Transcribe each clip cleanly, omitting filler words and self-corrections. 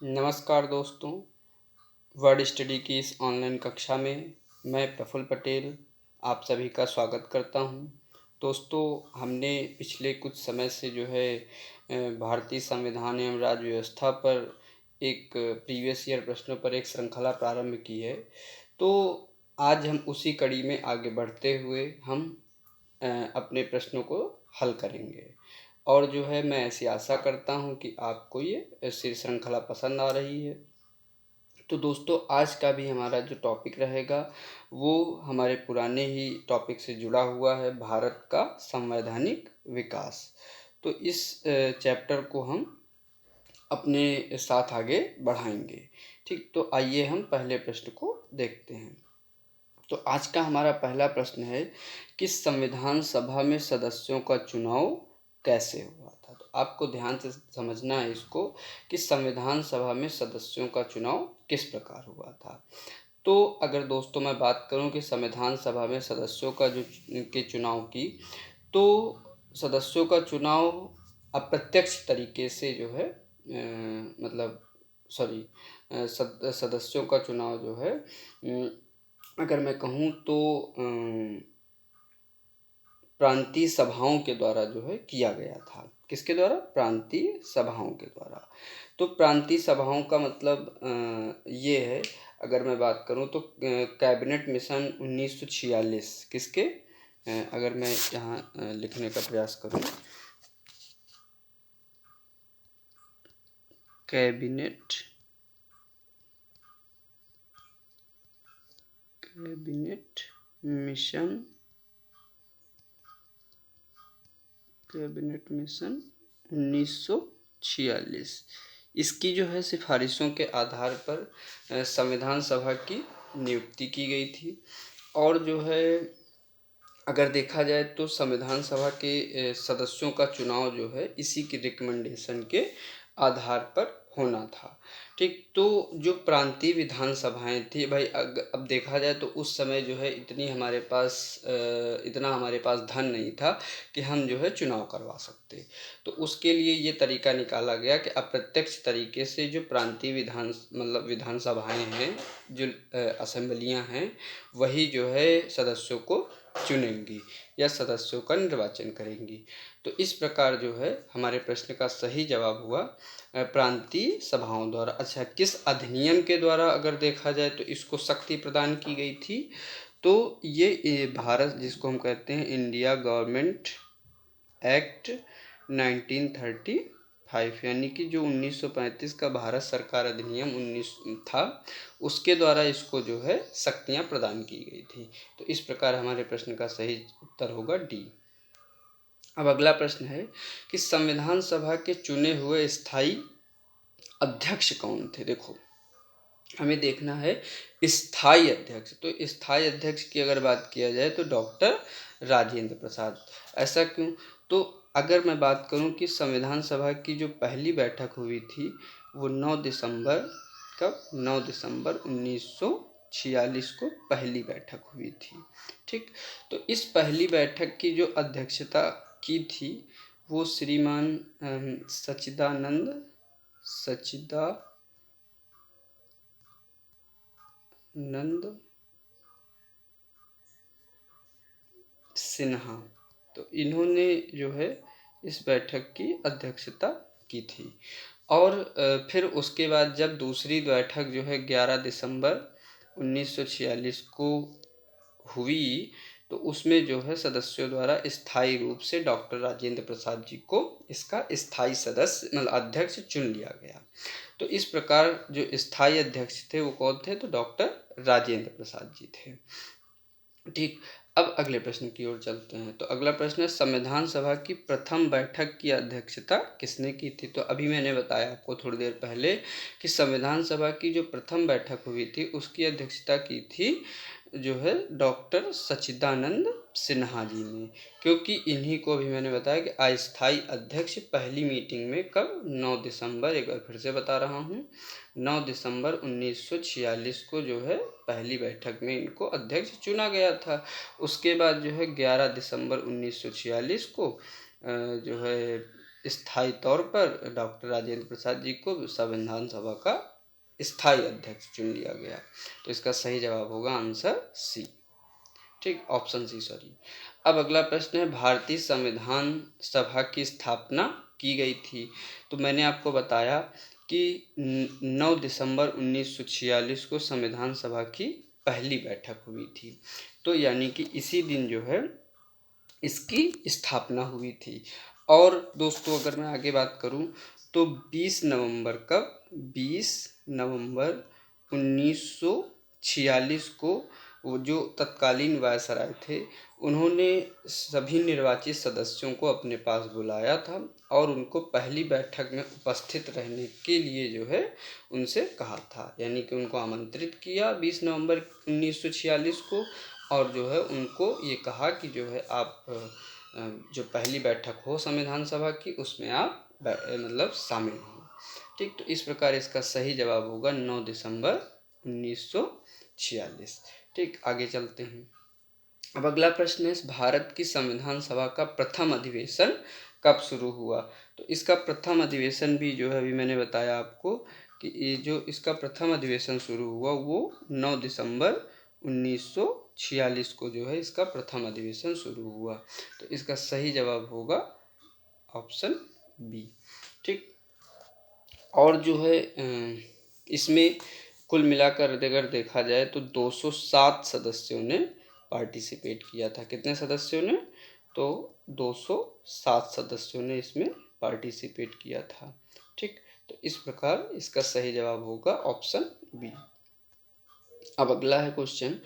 नमस्कार दोस्तों। Word study की इस ऑनलाइन कक्षा में मैं प्रफुल्ल पटेल आप सभी का स्वागत करता हूं। दोस्तों, हमने पिछले कुछ समय से जो है भारतीय संविधान एवं राज्य व्यवस्था पर एक प्रीवियस ईयर प्रश्नों पर एक श्रृंखला प्रारंभ की है। तो आज हम उसी कड़ी में आगे बढ़ते हुए हम अपने प्रश्नों को हल करेंगे। और जो है मैं ऐसी आशा करता हूँ कि आपको ये श्रृंखला पसंद आ रही है। तो दोस्तों, आज का भी हमारा जो टॉपिक रहेगा वो हमारे पुराने ही टॉपिक से जुड़ा हुआ है, भारत का संवैधानिक विकास। तो इस चैप्टर को हम अपने साथ आगे बढ़ाएंगे। ठीक, तो आइए हम पहले प्रश्न को देखते हैं। तो आज का हमारा पहला प्रश्न है कि संविधान सभा में सदस्यों का चुनाव कैसे हुआ था। तो आपको ध्यान से समझना है इसको कि संविधान सभा में सदस्यों का चुनाव किस प्रकार हुआ था। तो अगर दोस्तों मैं बात करूं कि संविधान सभा में सदस्यों का जो के चुनाव की, तो सदस्यों का चुनाव अप्रत्यक्ष तरीके से जो है सदस्यों का चुनाव जो है अगर मैं कहूँ तो प्रांतीय सभाओं के द्वारा जो है किया गया था। किसके द्वारा? प्रांतीय सभाओं के द्वारा। तो प्रांतीय सभाओं का मतलब ये है, अगर मैं बात करूं तो कैबिनेट मिशन 1946 किसके, अगर मैं यहाँ लिखने का प्रयास करूं, कैबिनेट मिशन 1946, इसकी जो है सिफारिशों के आधार पर संविधान सभा की नियुक्ति की गई थी। और जो है अगर देखा जाए तो संविधान सभा के सदस्यों का चुनाव जो है इसी की रिकमेंडेशन के आधार पर होना था। ठीक, तो जो प्रांतीय विधान सभाएँ थी भाई, अब देखा जाए तो उस समय जो है इतना हमारे पास धन नहीं था कि हम जो है चुनाव करवा सकते। तो उसके लिए ये तरीका निकाला गया कि अप्रत्यक्ष तरीके से जो प्रांतीय विधान सभाएँ हैं, जो असेंबलियाँ हैं, वही जो है सदस्यों को चुनेंगी या सदस्यों का निर्वाचन करेंगी। तो इस प्रकार जो है हमारे प्रश्न का सही जवाब हुआ प्रांतीय सभाओं द्वारा। अच्छा, किस अधिनियम के द्वारा अगर देखा जाए तो इसको शक्ति प्रदान की गई थी, तो ये भारत जिसको हम कहते हैं इंडिया गवर्नमेंट एक्ट 1935, यानी कि जो 1935 का भारत सरकार अधिनियम 19 था, उसके द्वारा इसको जो है शक्तियां प्रदान की गई थी। तो इस प्रकार हमारे प्रश्न का सही उत्तर होगा डी। अब अगला प्रश्न है कि संविधान सभा के चुने हुए स्थायी अध्यक्ष कौन थे। देखो, हमें देखना है स्थायी अध्यक्ष। तो स्थायी अध्यक्ष की अगर बात किया जाए तो डॉक्टर राजेंद्र प्रसाद। ऐसा क्यों? तो अगर मैं बात करूं कि संविधान सभा की जो पहली बैठक हुई थी वो 9 दिसंबर, कब? 9 दिसंबर 1946 को पहली बैठक हुई थी। ठीक, तो इस पहली बैठक की जो अध्यक्षता की थी वो श्रीमान सच्चिदानंद सिन्हा। तो इन्होंने जो है इस बैठक की अध्यक्षता की थी। और फिर उसके बाद जब दूसरी बैठक जो है 11 दिसंबर 1946 को हुई, तो उसमें जो है सदस्यों द्वारा स्थायी रूप से डॉक्टर राजेंद्र प्रसाद जी को इसका स्थायी सदस्य मतलब अध्यक्ष चुन लिया गया। तो इस प्रकार जो स्थायी अध्यक्ष थे वो कौन थे? तो डॉक्टर राजेंद्र प्रसाद जी थे। ठीक, अब अगले प्रश्न की ओर चलते हैं। तो अगला प्रश्न है संविधान सभा की प्रथम बैठक की अध्यक्षता किसने की थी। तो अभी मैंने बताया आपको थोड़ी देर पहले कि संविधान सभा की जो प्रथम बैठक हुई थी उसकी अध्यक्षता की थी जो है डॉक्टर सच्चिदानंद सिन्हा जी ने, क्योंकि इन्हीं को भी मैंने बताया कि अस्थायी अध्यक्ष पहली मीटिंग में कब? 9 दिसंबर, एक बार फिर से बता रहा हूँ, 9 दिसंबर 1946 को जो है पहली बैठक में इनको अध्यक्ष चुना गया था। उसके बाद जो है 11 दिसंबर 1946 को जो है स्थायी तौर पर डॉक्टर राजेंद्र प्रसाद जी को संविधान सभा का स्थायी अध्यक्ष चुन लिया गया। तो इसका सही जवाब होगा आंसर सी, ठीक, ऑप्शन सी, सॉरी। अब अगला प्रश्न है, भारतीय संविधान सभा की स्थापना की गई थी। तो मैंने आपको बताया कि 9 दिसंबर 1946 को संविधान सभा की पहली बैठक हुई थी। तो यानी कि इसी दिन जो है इसकी स्थापना हुई थी। और दोस्तों अगर मैं आगे बात करूं तो 20 नवंबर, कब, 20 नवंबर 1946 को वो जो तत्कालीन वायसराय थे उन्होंने सभी निर्वाचित सदस्यों को अपने पास बुलाया था और उनको पहली बैठक में उपस्थित रहने के लिए जो है उनसे कहा था, यानी कि उनको आमंत्रित किया 20 नवंबर 1946 को, और जो है उनको ये कहा कि जो है आप जो पहली बैठक हो संविधान सभा की उसमें आप मतलब शामिल हो, ठीक। तो इस प्रकार इसका सही जवाब होगा 9 दिसंबर 1946, ठीक। आगे चलते हैं। अब अगला प्रश्न है, भारत की संविधान सभा का प्रथम अधिवेशन कब शुरू हुआ। तो इसका प्रथम अधिवेशन भी जो है अभी मैंने बताया आपको कि ये जो इसका प्रथम अधिवेशन शुरू हुआ वो 9 दिसंबर 1946 को जो है इसका प्रथम अधिवेशन शुरू हुआ। तो इसका सही जवाब होगा ऑप्शन बी, ठीक। और जो है इसमें कुल मिलाकर अगर देखा जाए तो 207 सदस्यों ने पार्टिसिपेट किया था। कितने सदस्यों ने, तो 207 सदस्यों ने इसमें पार्टिसिपेट किया था, ठीक। तो इस प्रकार इसका सही जवाब होगा ऑप्शन बी। अब अगला है क्वेश्चन,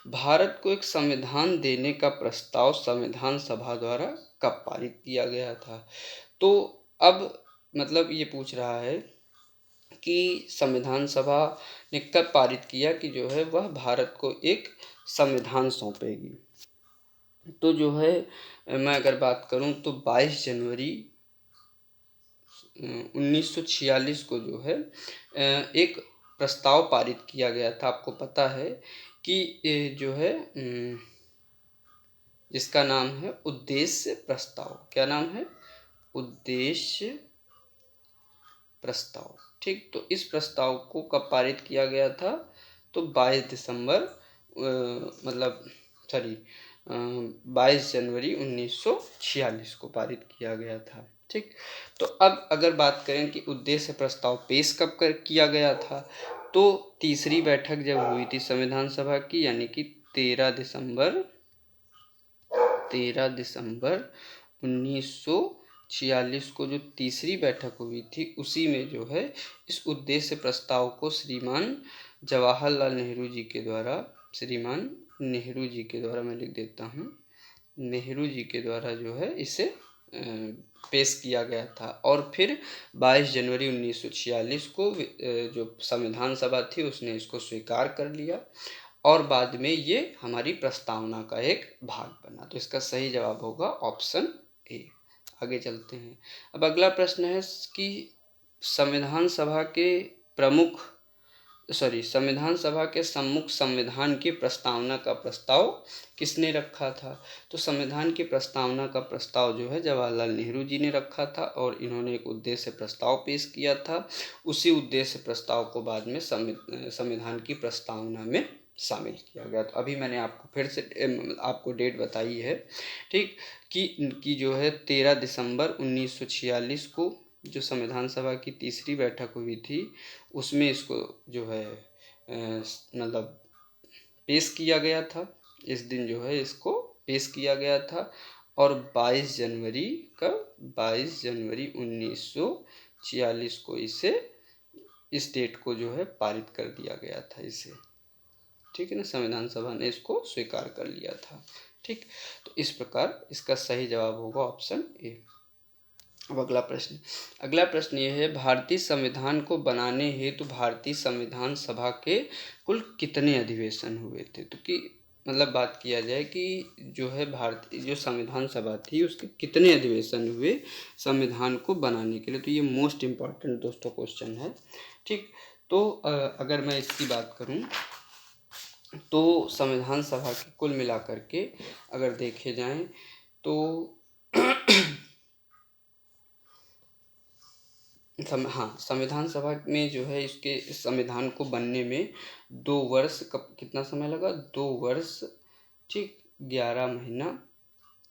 भारत को एक संविधान देने का प्रस्ताव संविधान सभा द्वारा कब पारित किया गया था। तो अब मतलब ये पूछ रहा है कि संविधान सभा ने कब पारित किया कि जो है वह भारत को एक संविधान सौंपेगी। तो जो है मैं अगर बात करूं तो 22 जनवरी 1946 को जो है एक प्रस्ताव पारित किया गया था। आपको पता है कि जो है जिसका नाम है उद्देश्य प्रस्ताव। क्या नाम है, उद्देश्य प्रस्ताव, ठीक। तो इस प्रस्ताव को कब पारित किया गया था, तो 22 दिसंबर मतलब सॉरी 22 जनवरी 1946 को पारित किया गया था, ठीक। तो अब अगर बात करें कि उद्देश्य प्रस्ताव पेश कब किया गया था, तो तीसरी बैठक जब हुई थी संविधान सभा की, यानी कि 13 दिसंबर 1946 को जो तीसरी बैठक हुई थी उसी में जो है इस उद्देश्य प्रस्ताव को श्रीमान जवाहरलाल नेहरू जी के द्वारा, श्रीमान नेहरू जी के द्वारा, मैं लिख देता हूँ, नेहरू जी के द्वारा जो है इसे पेश किया गया था। और फिर 22 जनवरी 1946 को जो संविधान सभा थी उसने इसको स्वीकार कर लिया और बाद में ये हमारी प्रस्तावना का एक भाग बना। तो इसका सही जवाब होगा ऑप्शन ए। आगे चलते हैं। अब अगला प्रश्न है कि संविधान सभा के संविधान सभा के सम्मुख संविधान की प्रस्तावना का प्रस्ताव किसने रखा था। तो संविधान की प्रस्तावना का प्रस्ताव जो है जवाहरलाल नेहरू जी ने रखा था और इन्होंने एक उद्देश्य प्रस्ताव पेश किया था। उसी उद्देश्य प्रस्ताव को बाद में संविधान की प्रस्तावना में शामिल किया गया। तो अभी मैंने आपको फिर से आपको डेट बताई है, ठीक, कि जो है 13 दिसंबर 1946 को जो संविधान सभा की तीसरी बैठक हुई थी उसमें इसको जो है मतलब पेश किया गया था। इस दिन जो है इसको पेश किया गया था और 22 जनवरी 1946 को इस डेट को जो है पारित कर दिया गया था इसे, ठीक है ना, संविधान सभा ने इसको स्वीकार कर लिया था, ठीक। तो इस प्रकार इसका सही जवाब होगा ऑप्शन ए। अब अगला प्रश्न ये है, भारतीय संविधान को बनाने हेतु भारतीय संविधान सभा के कुल कितने अधिवेशन हुए थे। तो कि मतलब बात किया जाए कि जो है भारतीय जो संविधान सभा थी उसके कितने अधिवेशन हुए संविधान को बनाने के लिए। तो ये मोस्ट इम्पॉर्टेंट दोस्तों क्वेश्चन है, ठीक। तो अगर मैं इसकी बात करूं तो संविधान सभा के कुल मिलाकर के अगर देखे जाएं तो हाँ, संविधान सभा में जो है इसके इस संविधान को बनने में 2 वर्ष कितना समय लगा? 2 वर्ष, ठीक, 11 महीना,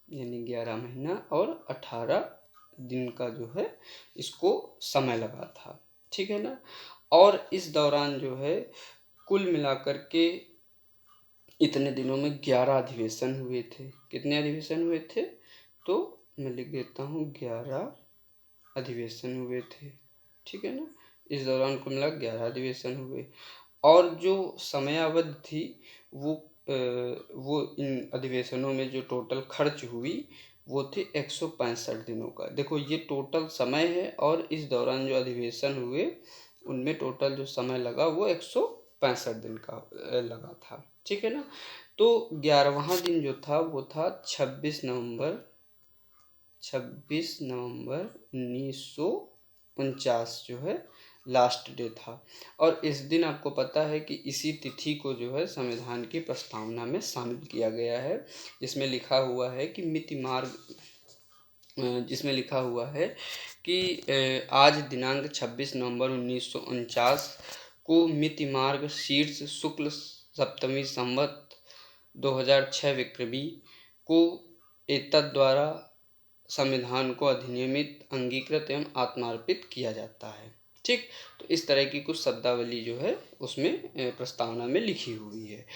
यानी 11 महीना और 18 दिन का जो है इसको समय लगा था, ठीक है ना। और इस दौरान जो है कुल मिलाकर के इतने दिनों में 11 अधिवेशन हुए थे। कितने अधिवेशन हुए थे? तो मैं लिख देता हूँ, 11 अधिवेशन हुए थे, ठीक है ना। इस दौरान कुल मिला 11 अधिवेशन हुए। और जो समयावधि थी वो इन अधिवेशनों में जो टोटल खर्च हुई वो थे 165 दिनों का। देखो ये टोटल समय है और इस दौरान जो अधिवेशन हुए उनमें टोटल जो समय लगा वो 165 दिन का लगा था, ठीक है ना। तो 11वां दिन जो था वो था 26 नवंबर 1949 जो है लास्ट डे था। और इस दिन आपको पता है कि इसी तिथि को जो है संविधान की प्रस्तावना में शामिल किया गया है, जिसमें लिखा हुआ है कि जिसमें लिखा हुआ है कि आज दिनांक 26 नवंबर 1949 को मिति मार्ग शीर्ष शुक्ल सप्तमी संवत 2006 विक्रमी को एतद् द्वारा संविधान को अधिनियमित, अंगीकृत एवं आत्मार्पित किया जाता है, ठीक। तो इस तरह की कुछ शब्दावली जो है उसमें प्रस्तावना में लिखी हुई है।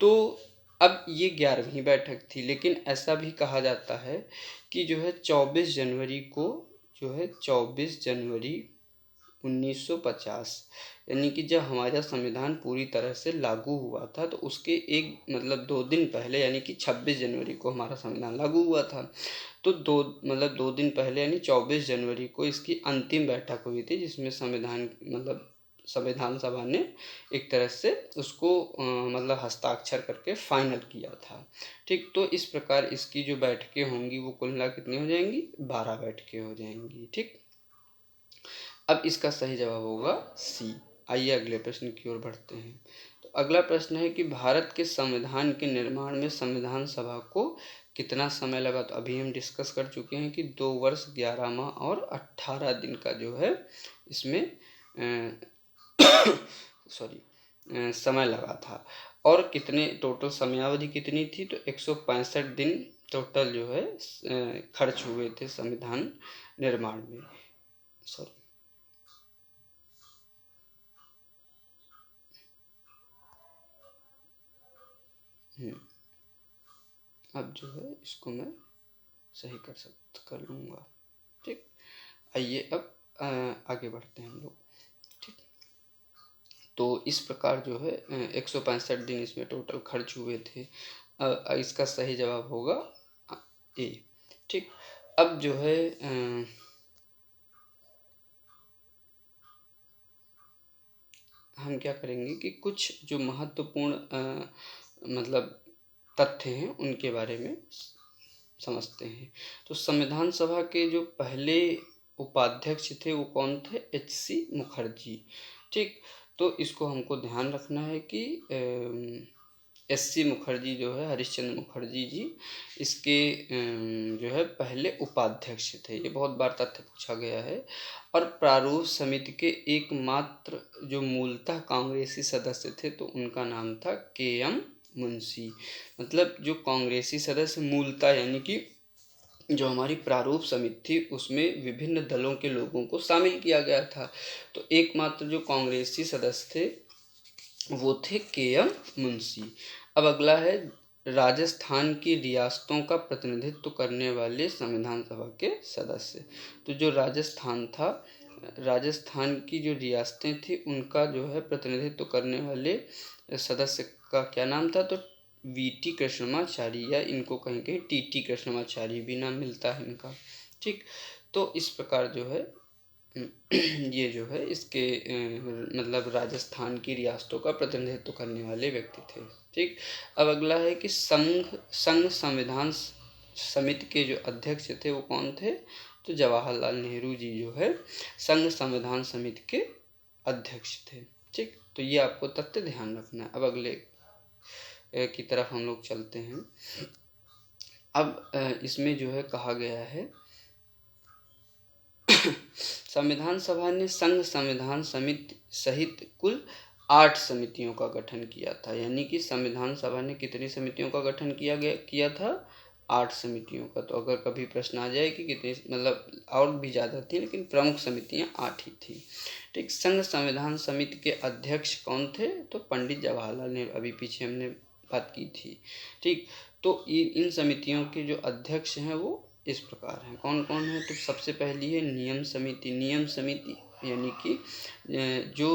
तो अब ये 11वीं बैठक थी, लेकिन ऐसा भी कहा जाता है कि जो है 24 जनवरी को, जो है 24 जनवरी 1950, यानी कि जब हमारा संविधान पूरी तरह से लागू हुआ था तो उसके एक मतलब 2 दिन पहले, यानी कि 26 जनवरी को हमारा संविधान लागू हुआ था। तो 2 दिन पहले यानी 24 जनवरी को इसकी अंतिम बैठक हुई थी, जिसमें संविधान सभा ने एक तरह से उसको मतलब हस्ताक्षर करके फाइनल किया था, ठीक। तो इस प्रकार इसकी जो बैठकें होंगी वो कुल मिला कितनी हो जाएंगी? 12 बैठकें हो जाएंगी, ठीक। अब इसका सही जवाब होगा सी। आइए अगले प्रश्न की ओर बढ़ते हैं। तो अगला प्रश्न है कि भारत के संविधान के निर्माण में संविधान सभा को कितना समय लगा? तो अभी हम डिस्कस कर चुके हैं कि 2 वर्ष 11 माह और 18 दिन का जो है इसमें समय लगा था। और कितने टोटल समयावधि कितनी थी? तो 165 दिन टोटल जो है खर्च हुए थे संविधान निर्माण में। अब जो है इसको मैं सही कर लूँगा, ठीक। आइए अब आगे बढ़ते हैं हम लोग, ठीक। तो इस प्रकार जो है 165 दिन इसमें टोटल खर्च हुए थे। इसका सही जवाब होगा ए, ठीक। अब जो है हम क्या करेंगे कि कुछ जो महत्वपूर्ण मतलब तथ्य हैं उनके बारे में समझते हैं। तो संविधान सभा के जो पहले उपाध्यक्ष थे वो कौन थे? HC मुखर्जी, ठीक। तो इसको हमको ध्यान रखना है कि SC मुखर्जी जो है, हरिश्चंद्र मुखर्जी जी, इसके जो है पहले उपाध्यक्ष थे। ये बहुत बार तथ्य पूछा गया है। और प्रारूप समिति के एकमात्र जो मूलतः कांग्रेसी सदस्य थे तो उनका नाम था KM मुंशी। मतलब जो कांग्रेसी सदस्य मूलतः, यानी कि जो हमारी प्रारूप समिति थी उसमें विभिन्न दलों के लोगों को शामिल किया गया था। तो एकमात्र जो कांग्रेसी सदस्य थे वो थे KM मुंशी। अब अगला है राजस्थान की रियासतों का प्रतिनिधित्व करने वाले संविधान सभा के सदस्य। तो जो राजस्थान था, राजस्थान की जो रियासतें थी उनका जो है प्रतिनिधित्व करने वाले सदस्य का क्या नाम था? तो VT कृष्णमाचारी, या इनको कहीं कहीं TT कृष्णमाचारी भी नाम मिलता है इनका, ठीक। तो इस प्रकार जो है ये जो है इसके मतलब राजस्थान की रियासतों का प्रतिनिधित्व करने वाले व्यक्ति थे, ठीक। अब अगला है कि संघ संविधान समिति के जो अध्यक्ष थे वो कौन थे? तो जवाहरलाल नेहरू जी जो है संघ संविधान समिति के अध्यक्ष थे, ठीक। तो ये आपको तथ्य ध्यान रखना है। अब अगले की तरफ हम लोग चलते हैं। अब इसमें जो है कहा गया है संविधान सभा ने संघ संविधान समिति सहित कुल 8 समितियों का गठन किया था। यानी कि संविधान सभा ने कितनी समितियों का गठन किया था? 8 समितियों का। तो अगर कभी प्रश्न आ जाए कि कितनी, मतलब और भी ज़्यादा थी, लेकिन प्रमुख समितियां 8 ही थी। ठीक। संघ संविधान समिति के अध्यक्ष कौन थे? तो पंडित जवाहरलाल नेहरू, अभी पीछे हमने बात की थी। ठीक। तो इन समितियों के जो अध्यक्ष हैं वो इस प्रकार हैं। कौन कौन है? तो सबसे पहली है नियम समिति। नियम समिति यानी कि जो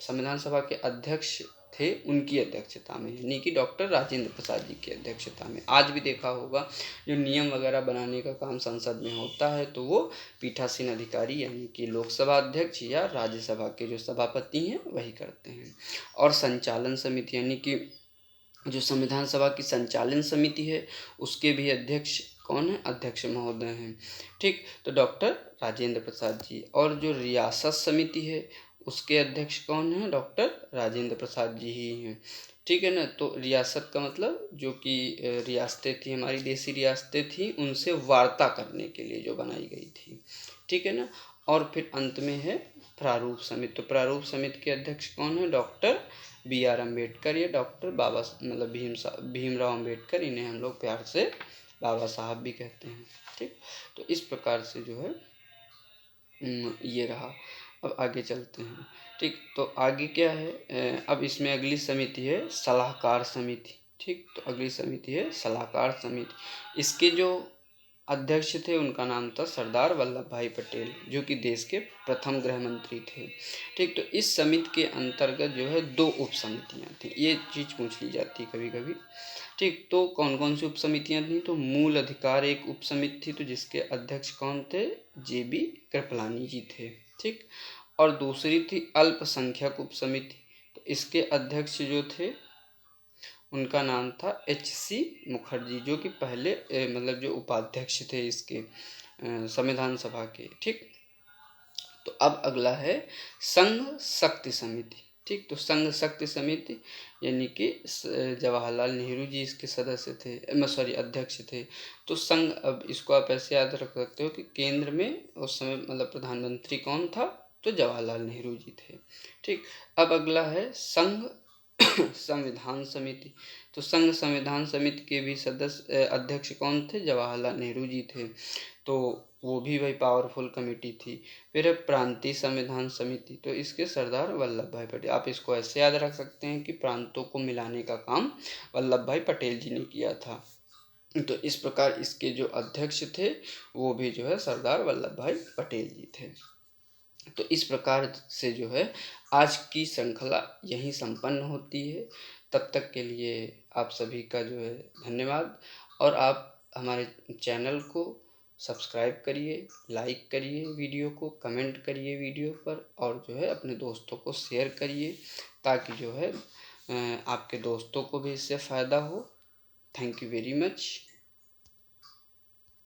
संविधान सभा के अध्यक्ष थे उनकी अध्यक्षता में, यानी कि डॉक्टर राजेंद्र प्रसाद जी की अध्यक्षता में। आज भी देखा होगा जो नियम वगैरह बनाने का काम संसद में होता है तो वो पीठासीन अधिकारी यानी कि लोकसभा अध्यक्ष या राज्यसभा के जो सभापति हैं वही करते हैं। और संचालन समिति यानी कि जो संविधान सभा की संचालन समिति है उसके भी अध्यक्ष कौन है? अध्यक्ष महोदय हैं। ठीक। तो डॉक्टर राजेंद्र प्रसाद जी। और जो रियासत समिति है उसके अध्यक्ष कौन है? डॉक्टर राजेंद्र प्रसाद जी ही हैं। ठीक है ना। तो रियासत का मतलब जो कि रियासतें थी, हमारी देसी रियासतें थी, उनसे वार्ता करने के लिए जो बनाई गई थी। ठीक है ना। और फिर अंत में है प्रारूप समिति। तो प्रारूप समिति के अध्यक्ष कौन है? Doctor B.R. अम्बेडकर या डॉक्टर बाबा, मतलब भीमराव अम्बेडकर, इन्हें हम लोग प्यार से बाबा साहब भी कहते हैं। ठीक। तो इस प्रकार से जो है ये रहा। अब आगे चलते हैं। ठीक। तो आगे क्या है? अब इसमें अगली समिति है सलाहकार समिति। ठीक। तो अगली समिति है सलाहकार समिति। इसके जो अध्यक्ष थे उनका नाम था सरदार वल्लभ भाई पटेल, जो कि देश के प्रथम गृह मंत्री थे। ठीक। तो इस समिति के अंतर्गत जो है 2 उप समितियाँ थी। ये चीज़ पूछ ली जाती है कभी कभी। ठीक। तो कौन कौन सी उप समितियाँ थी? तो मूल अधिकार एक उप समिति थी, तो जिसके अध्यक्ष कौन थे? JB कृपलानी जी थे। ठीक। और दूसरी थी अल्पसंख्यक उप समिति। तो इसके अध्यक्ष जो थे उनका नाम था HC मुखर्जी, जो कि पहले मतलब जो उपाध्यक्ष थे इसके संविधान सभा के। ठीक। तो अब अगला है संघ शक्ति समिति। ठीक। तो संघ शक्ति समिति यानी कि जवाहरलाल नेहरू जी इसके सदस्य थे, सॉरी अध्यक्ष थे। तो संघ, अब इसको आप ऐसे याद रख सकते हो कि केंद्र में उस समय मतलब प्रधानमंत्री कौन था? तो जवाहरलाल नेहरू जी थे। ठीक। अब अगला है संघ संविधान समिति। तो संघ संविधान समिति के भी सदस्य अध्यक्ष कौन थे? जवाहरलाल नेहरू जी थे। तो वो भी भाई पावरफुल कमेटी थी। फिर है प्रांतीय संविधान समिति। तो इसके सरदार वल्लभ भाई पटेल। आप इसको ऐसे याद रख सकते हैं कि प्रांतों को मिलाने का काम वल्लभ भाई पटेल जी ने किया था। तो इस प्रकार इसके जो अध्यक्ष थे वो भी जो है सरदार वल्लभ भाई पटेल जी थे। तो इस प्रकार से जो है आज की श्रृंखला यहीं संपन्न होती है। तब तक के लिए आप सभी का जो है धन्यवाद। और आप हमारे चैनल को सब्सक्राइब करिए, लाइक करिए वीडियो को, कमेंट करिए वीडियो पर, और जो है अपने दोस्तों को शेयर करिए ताकि जो है आपके दोस्तों को भी इससे फ़ायदा हो। Thank you very much.